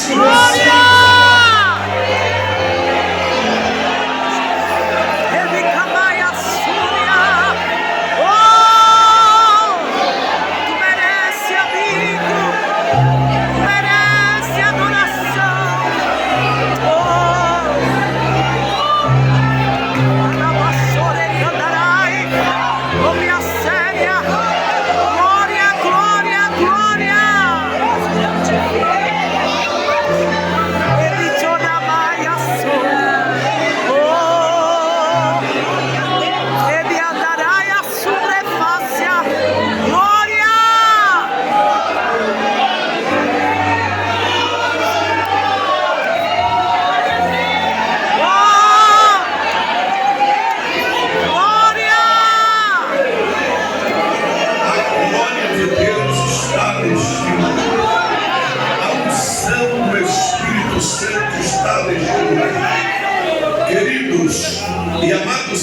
isso você.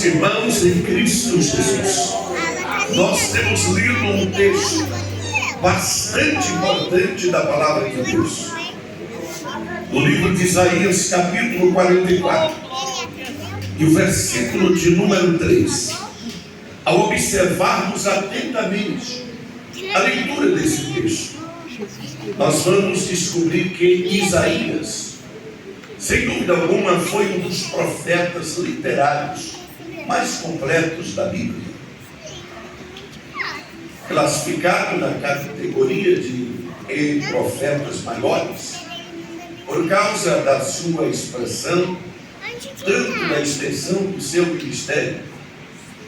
Irmãos em Cristo Jesus, nós temos lido um texto bastante importante da palavra de Deus, no livro de Isaías, capítulo 44, e o versículo de número 3. Ao observarmos atentamente a leitura desse texto, nós vamos descobrir que Isaías, sem dúvida alguma, foi um dos profetas literários mais completos da Bíblia, classificado na categoria de profetas maiores, por causa da sua expressão, tanto da extensão do seu ministério,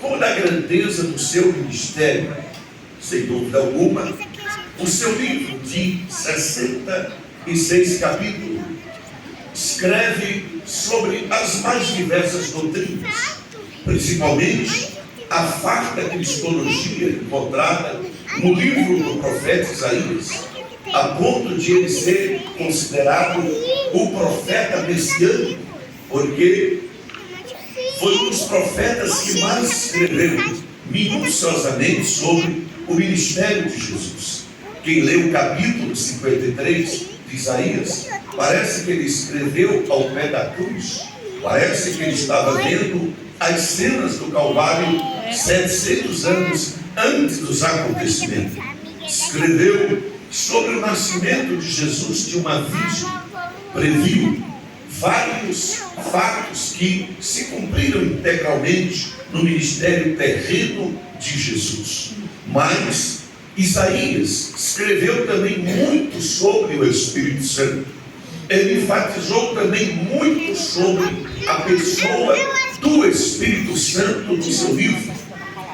como da grandeza do seu ministério. Sem dúvida alguma, o seu livro de 66 capítulos escreve sobre as mais diversas doutrinas, principalmente a farta cristologia encontrada no livro do profeta Isaías, a ponto de ele ser considerado o profeta messiânico, porque foi um dos profetas que mais escreveu minuciosamente sobre o ministério de Jesus. Quem lê o capítulo 53 de Isaías, parece que ele escreveu ao pé da cruz, parece que ele estava vendo as cenas do Calvário 700 anos antes dos acontecimentos. Escreveu sobre o nascimento de Jesus de uma virgem, previu vários fatos que se cumpriram integralmente no ministério terreno de Jesus. Mas Isaías escreveu também muito sobre o Espírito Santo. Ele enfatizou também muito sobre a pessoa do Espírito Santo no seu livro.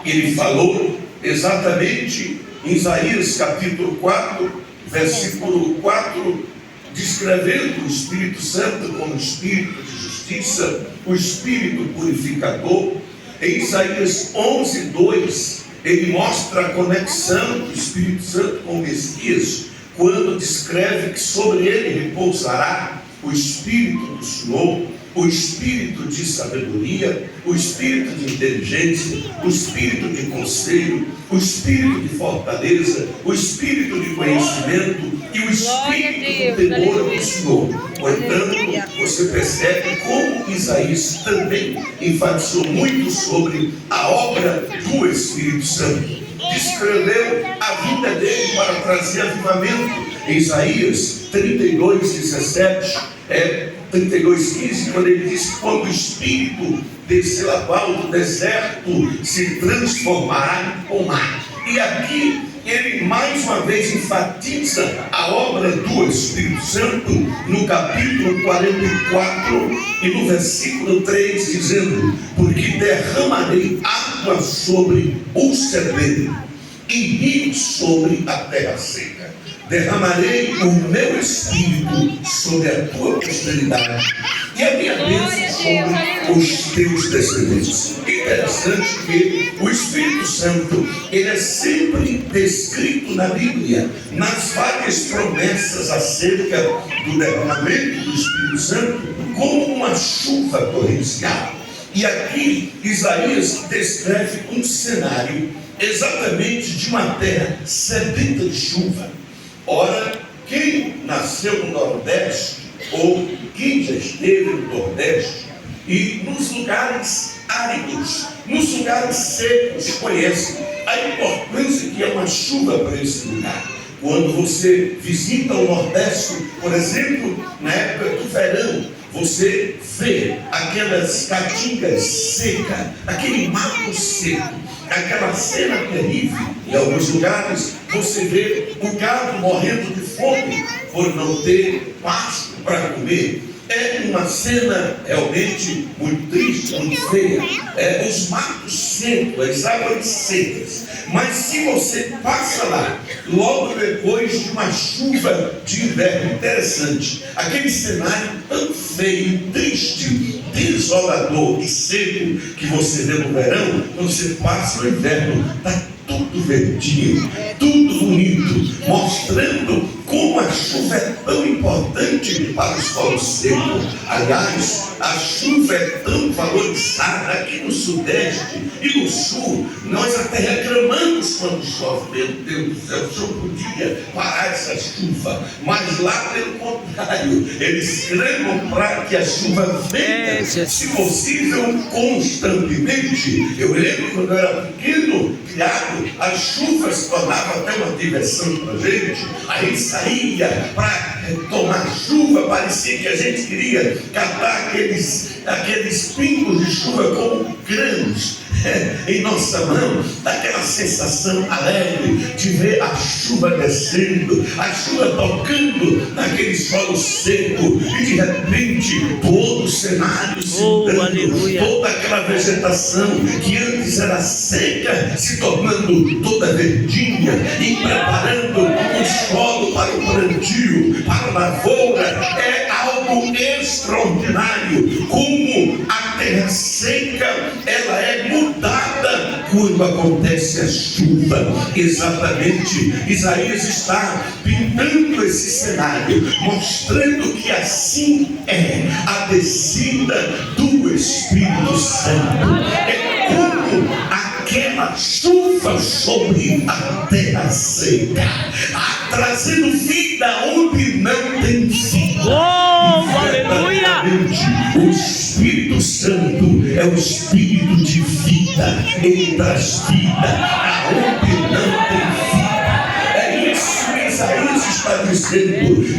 Ele falou exatamente em Isaías capítulo 4, versículo 4, descrevendo o Espírito Santo como Espírito de justiça, o Espírito purificador. Em Isaías 11, 2, ele mostra a conexão do Espírito Santo com o Messias, quando descreve que sobre ele repousará o Espírito do Senhor, o Espírito de sabedoria, o Espírito de inteligência, o Espírito de conselho, o Espírito de fortaleza, o Espírito de conhecimento e o Espírito do temor do Senhor. Portanto, você percebe como Isaías também enfatizou muito sobre a obra do Espírito Santo. Descreveu a vida dele para trazer avivamento. Em Isaías 32:17, 32:15, quando ele diz que quando o Espírito descer lá do deserto, se transformará em pomar. E aqui ele mais uma vez enfatiza a obra do Espírito Santo no capítulo 44 e no versículo 3, dizendo: porque derramarei água sobre o sereno e rios sobre a terra seca. Derramarei o meu espírito sobre a tua posteridade e a minha bênção sobre os teus descendentes. Interessante que o Espírito Santo, ele é sempre descrito na Bíblia, nas várias promessas acerca do derramamento do Espírito Santo, como uma chuva torrencial. E aqui Isaías descreve um cenário exatamente de uma terra sedenta de chuva. Ora, quem nasceu no Nordeste esteve no Nordeste e nos lugares áridos, nos lugares secos, conhece a importância que é uma chuva para esse lugar. Quando você visita o Nordeste, por exemplo, na época do verão, você vê aquelas caatingas secas, aquele mato seco, aquela cena terrível. Em alguns lugares você vê o gado morrendo de fome por não ter pasto para comer. É uma cena realmente muito triste, muito feia. Os matos secos, as águas secas. Mas se você passa lá, logo depois de uma chuva de inverno, interessante, aquele cenário tão feio, triste, desolador e seco que você vê no verão, quando você passa no inverno, está tudo verdinho, tudo bonito, mostrando como a chuva é tão importante para o solo seco. Aliás, a chuva é tão valorizada aqui no Sudeste e no Sul. Nós até reclamamos quando chove. Meu Deus do céu, o senhor podia parar essa chuva. Mas lá, pelo contrário, eles clamam para que a chuva venha, se possível, constantemente. Eu lembro quando eu era pequeno, criado, as chuvas se tornavam até uma diversão para a gente. A gente saía para tomar chuva, parecia que a gente queria catar aqueles pingos de chuva como grãos em nossa mão, daquela sensação alegre de ver a chuva descendo, a chuva tocando naquele solo seco, e de repente todo o cenário se dando, toda aquela vegetação que antes era seca se tornando toda verdinha e preparando o solo para o plantio, para a lavoura. É algo extraordinário como a terra seca ela é mudada quando acontece a chuva. Exatamente, Isaías está pintando esse cenário, mostrando que assim é a descida do Espírito Santo. É como aquela chuva sobre a terra seca, trazendo vida onde não tem vida. Aleluia! O Espírito Santo é o Espírito de vida, ele traz vida aonde não tem vida. É isso que Isaías está dizendo.